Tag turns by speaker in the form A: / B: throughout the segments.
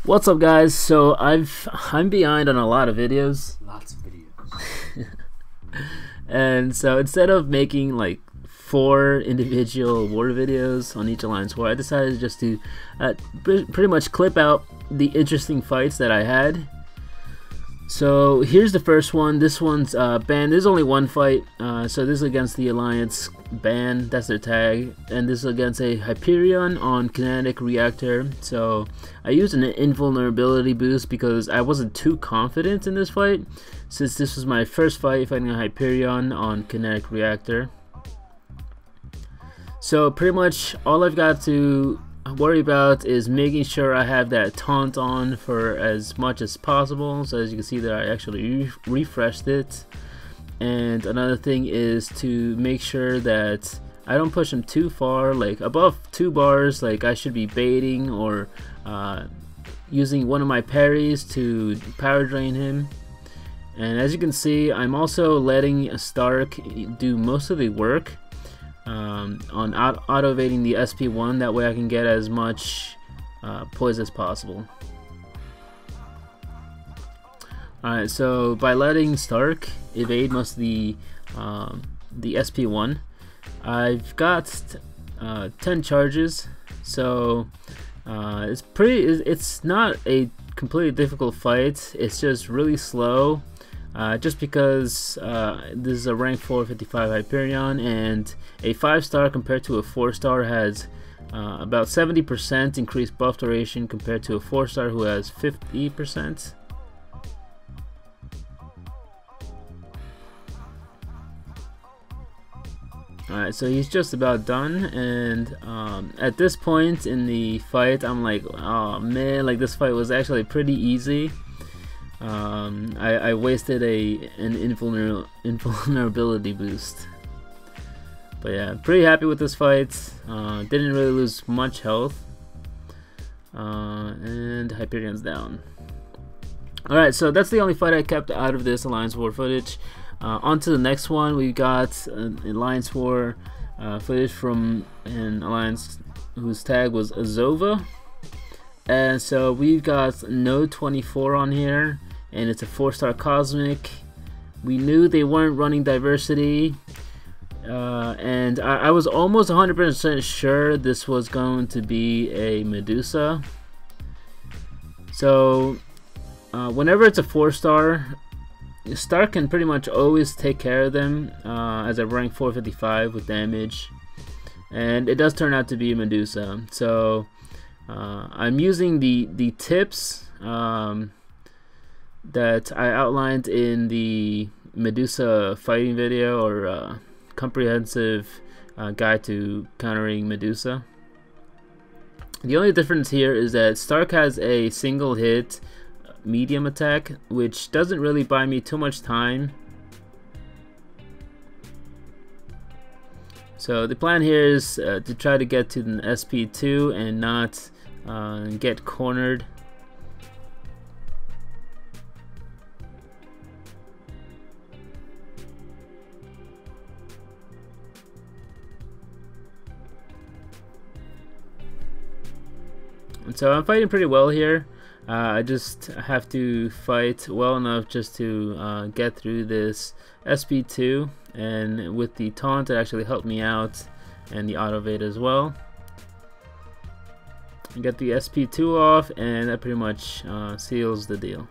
A: What's up, guys? So I'm behind on a lot of videos.
B: Lots of videos.
A: And so instead of making like 4 individual war videos on each Alliance war, I decided just to pretty much clip out the interesting fights that I had. So here's the first one. This one's banned. There's only one fight. So this is against the Alliance band. That's their tag. And this is against a Hyperion on kinetic reactor. So I used an invulnerability boost because I wasn't too confident in this fight, since this was my first fight fighting a Hyperion on kinetic reactor. So pretty much all I've got to worry about is making sure I have that taunt on for as much as possible. So as you can see that I actually refreshed it. And another thing is to make sure that I don't push him too far, like above 2 bars. Like I should be baiting or using one of my parries to power drain him. And as you can see, I'm also letting Stark do most of the work on auto evading the SP1. That way I can get as much poise as possible. Alright, so by letting Stark evade most of the SP1, I've got 10 charges. So it's not a completely difficult fight. It's just really slow. Just because this is a rank 455 Hyperion, and a 5-star compared to a 4-star has about 70% increased buff duration compared to a 4-star who has 50%. Alright, so he's just about done, and at this point in the fight I'm like, oh man, like this fight was actually pretty easy. I wasted an invulnerability boost, but yeah, pretty happy with this fight. Didn't really lose much health, and Hyperion's down. Alright, so that's the only fight I kept out of this Alliance War footage. On to the next one. We got an Alliance War footage from an Alliance whose tag was ZOVA. And so we've got Node 24 on here, and it's a 4-star Cosmic. We knew they weren't running diversity, and I was almost 100% sure this was going to be a Medusa. So whenever it's a 4-star, Stark can pretty much always take care of them as a rank 455 with damage, and it does turn out to be a Medusa. So I'm using the tips that I outlined in the Medusa fighting video, or comprehensive guide to countering Medusa. The only difference here is that Stark has a single hit medium attack, which doesn't really buy me too much time. So the plan here is to try to get to the SP2 and not get cornered. And so I'm fighting pretty well here. I just have to fight well enough just to get through this SP2, and with the taunt it actually helped me out, and the auto evade as well. Get the SP2 off, and that pretty much seals the deal.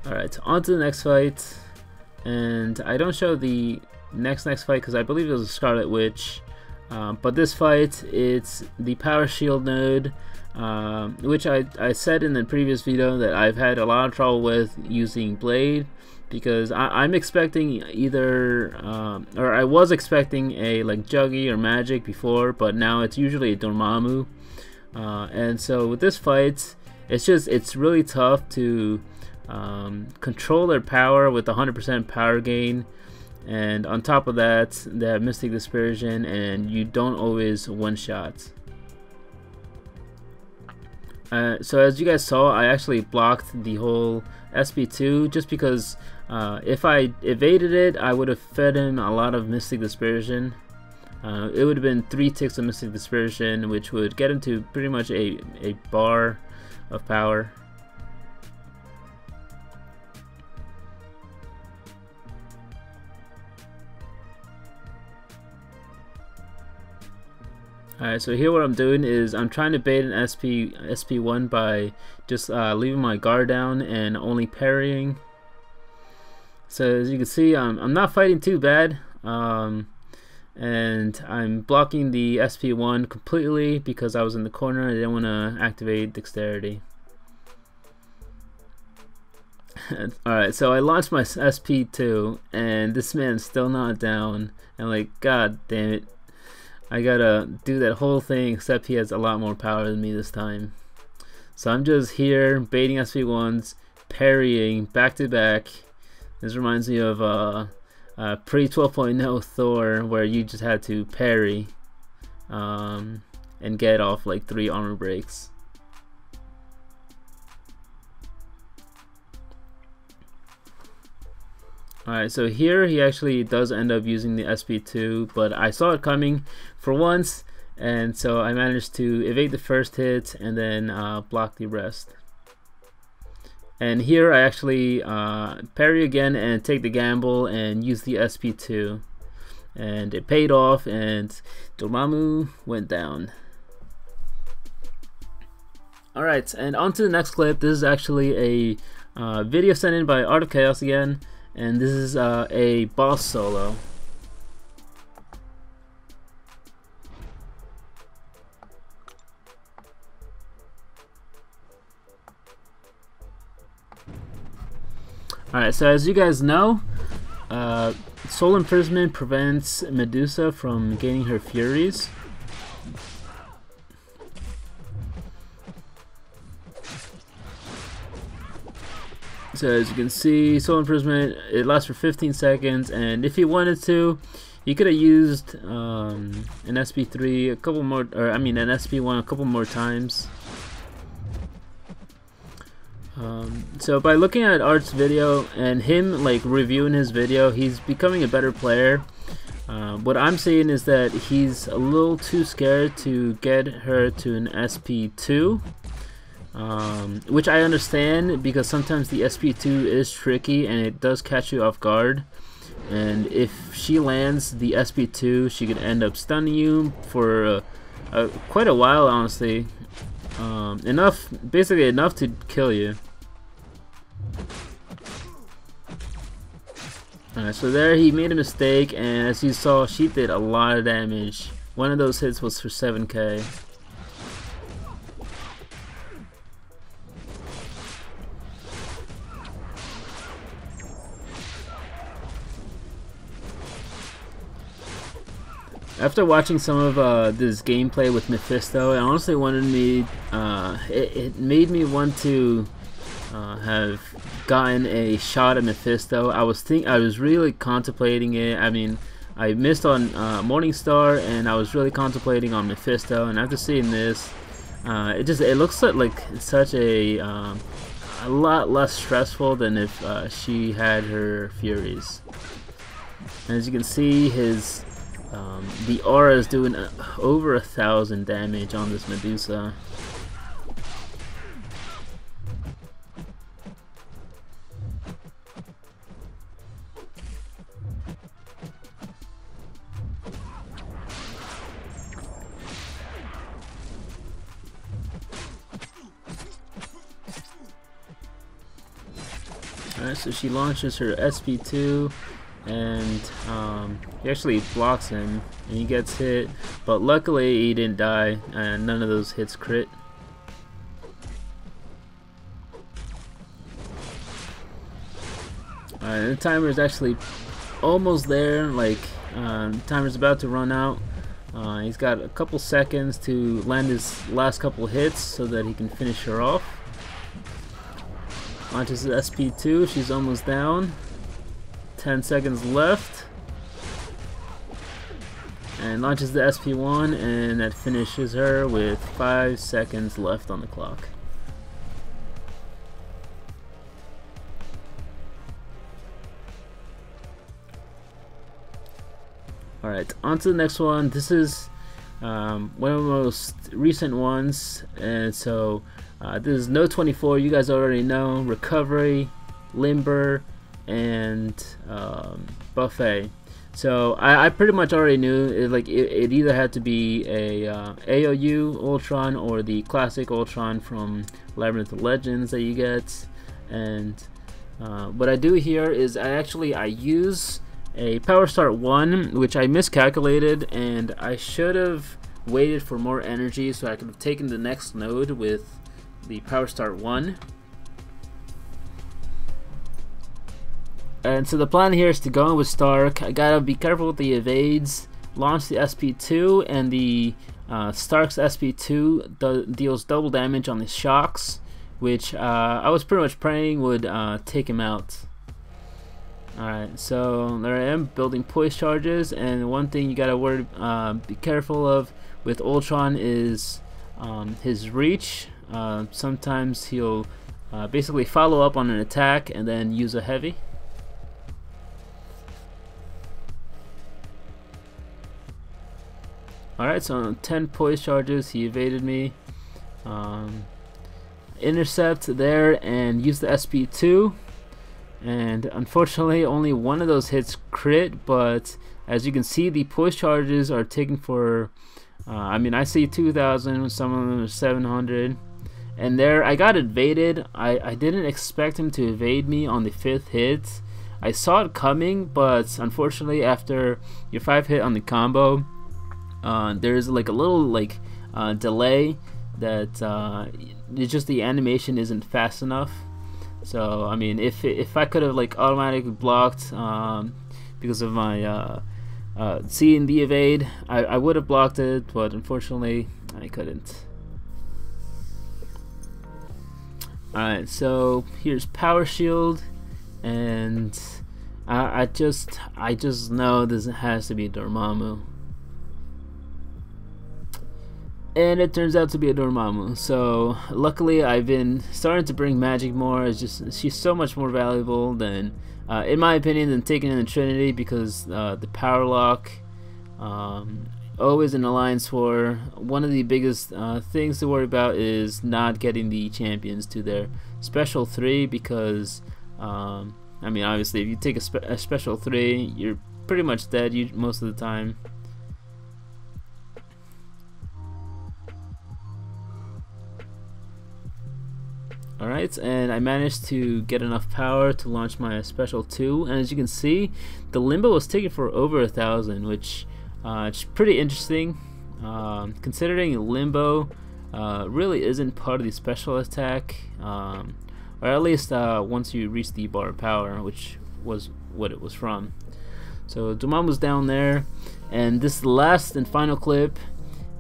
A: Alright, on to the next fight, and I don't show the next fight because I believe it was a Scarlet Witch. But this fight, it's the power shield node, which I said in the previous video that I've had a lot of trouble with using Blade, because I'm expecting either, or I was expecting a like Juggy or Magic before, but now it's usually a Dormammu. And so with this fight, it's really tough to control their power with 100% power gain. And on top of that, they have Mystic Dispersion, and you don't always one-shot. So as you guys saw, I actually blocked the whole SP2 just because if I evaded it, I would have fed him a lot of Mystic Dispersion. It would have been 3 ticks of Mystic Dispersion, which would get him to pretty much a bar of power. Alright, so here what I'm doing is I'm trying to bait an SP1 by just leaving my guard down and only parrying. So as you can see, I'm not fighting too bad, and I'm blocking the SP1 completely because I was in the corner. I didn't want to activate Dexterity. Alright, so I launched my SP2 and this man's still not down, and like, god damn it, I gotta do that whole thing, except he has a lot more power than me this time. So I'm just here baiting SP1s, parrying back to back. This reminds me of pre 12.0 Thor, where you just had to parry and get off like 3 armor breaks. Alright, so here he actually does end up using the SP2, but I saw it coming for once, and so I managed to evade the first hit and then block the rest. And here I actually parry again and take the gamble and use the SP2, and it paid off, and Dormammu went down. Alright, and on to the next clip. This is actually a video sent in by Art of Chaos again. And this is a boss solo. Alright, so as you guys know, Soul Imprisonment prevents Medusa from gaining her Furies. So as you can see, Soul Imprisonment, it lasts for 15 seconds, and if he wanted to, he could have used an SP3 a couple more, or I mean an SP1 a couple more times. So by looking at Art's video and him like reviewing his video, he's becoming a better player. What I'm seeing is that he's a little too scared to get her to an SP2. Which I understand, because sometimes the SP2 is tricky and it does catch you off guard, and if she lands the SP2 she could end up stunning you for quite a while, honestly. Basically enough to kill you. Alright, so there he made a mistake, and as you saw, she did a lot of damage. One of those hits was for 7k. After watching some of this gameplay with Mephisto, it honestly wanted me, it made me want to have gotten a shot at Mephisto. I was really contemplating it. I mean, I missed on Morningstar, and I was really contemplating on Mephisto. And after seeing this, it looks like such a lot less stressful than if she had her Furies. And as you can see, his the aura is doing over 1,000 damage on this Medusa. Alright, so she launches her SP2, and he actually blocks him and he gets hit, but luckily he didn't die and none of those hits crit. Alright, the timer is actually almost there, like the timer's about to run out. He's got a couple seconds to land his last couple hits so that he can finish her off. Launches the SP2, she's almost down. 10 seconds left, and launches the SP1, and that finishes her with 5 seconds left on the clock. Alright, on to the next one. This is one of the most recent ones, and so this is No 24. You guys already know Recovery, Limber, and Buffet. So I pretty much already knew it either had to be a AOU Ultron or the classic Ultron from Labyrinth of Legends that you get. And what I do here is I use a Power Start 1, which I miscalculated, and I should have waited for more energy so I could have taken the next node with the Power Start 1. And so the plan here is to go in with Stark. I gotta be careful with the evades, launch the SP2, and the Stark's SP2 deals double damage on the shocks, which I was pretty much praying would take him out. Alright, so there I am building poise charges, and one thing you gotta be careful of with Ultron is his reach. Sometimes he'll basically follow up on an attack and then use a heavy. Alright, so on 10 poise charges, he evaded me. Intercept there and use the SP2. And unfortunately, only one of those hits crit, but as you can see, the poise charges are taken for, I mean, I see 2,000, some of them are 700. And there, I got evaded. I didn't expect him to evade me on the 5th hit. I saw it coming, but unfortunately, after your 5th hit on the combo, there's like a little delay that it's just the animation isn't fast enough. So I mean, if I could have automatically blocked because of my seeing the evade, I would have blocked it, but unfortunately I couldn't. Alright, so here's Power Shield, and I just know this has to be Dormammu. And it turns out to be a Dormammu. So luckily I've been starting to bring magic more. It's just she's so much more valuable than, in my opinion, than taking in the Trinity, because the power lock, always an Alliance War. One of the biggest things to worry about is not getting the champions to their special 3, because I mean, obviously if you take a special 3, you're pretty much dead most of the time. Alright, and I managed to get enough power to launch my special 2, and as you can see, the Limbo was taken for over 1,000, which is pretty interesting, considering Limbo really isn't part of the special attack, or at least once you reach the bar of power, which was what it was from. So Dormammu's down there, and this last and final clip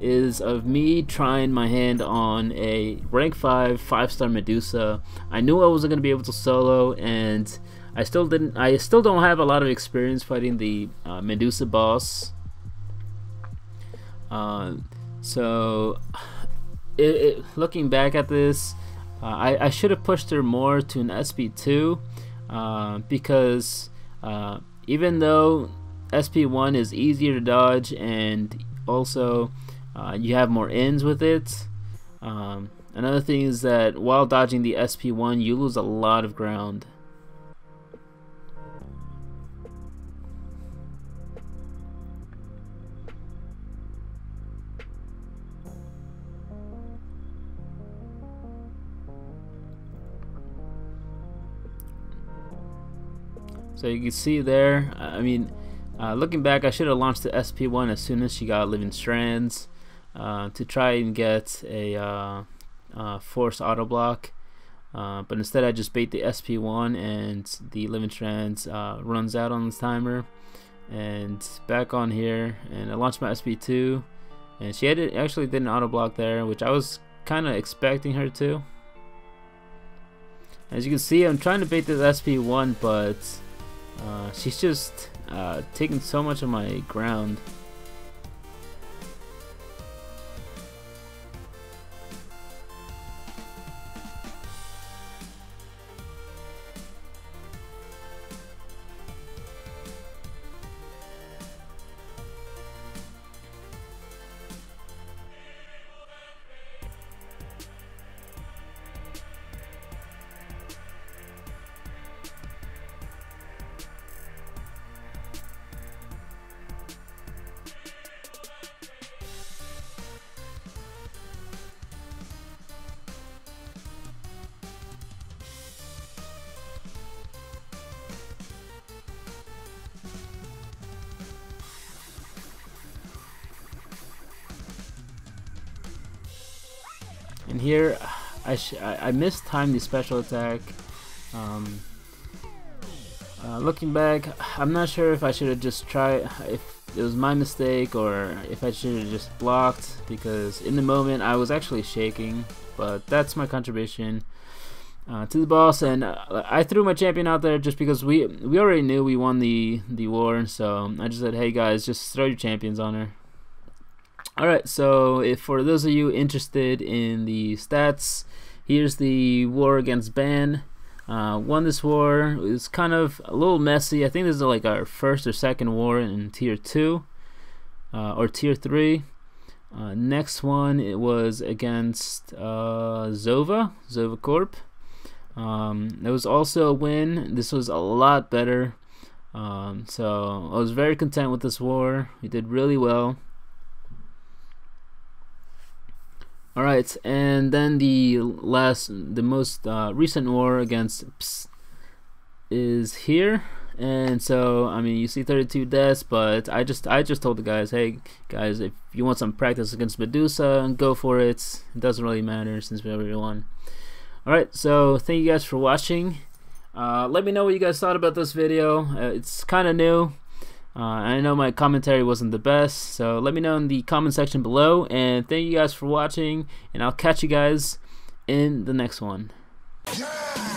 A: is of me trying my hand on a rank 5 5-star Medusa. I knew I wasn't gonna be able to solo, and I still don't have a lot of experience fighting the Medusa boss. So looking back at this, I should have pushed her more to an SP2, because even though SP1 is easier to dodge, and also you have more ends with it. Another thing is that while dodging the SP1, you lose a lot of ground. So you can see there, I mean, looking back, I should have launched the SP1 as soon as she got Living Strands, to try and get a force auto block, but instead I just bait the SP1, and the Living Strands runs out on this timer, and back on here, and I launched my SP2, and she actually did an auto block there, which I was kind of expecting her to. As you can see, I'm trying to bait this SP1, but she's just taking so much of my ground. And here, I mistimed the special attack. Looking back, I'm not sure if I should have just tried, if it was my mistake or if I should have just blocked, because in the moment I was actually shaking. But that's my contribution to the boss, and I threw my champion out there just because we already knew we won the war, so I just said, hey guys, just throw your champions on her. Alright, so if for those of you interested in the stats, here's the war against Ban. Won this war. It was kind of a little messy. I think this is like our first or second war in tier 2 or tier 3. Next one, it was against ZOVA Corp. It was also a win. This was a lot better. So I was very content with this war. We did really well. Alright, and then the most recent war against Ps is here. And so, I mean, you see 32 deaths, but I just told the guys, hey guys, if you want some practice against Medusa, go for it. It doesn't really matter since we already won. Alright, so thank you guys for watching. Let me know what you guys thought about this video. It's kind of new. I know my commentary wasn't the best, so let me know in the comment section below. And thank you guys for watching, and I'll catch you guys in the next one.
C: Yeah!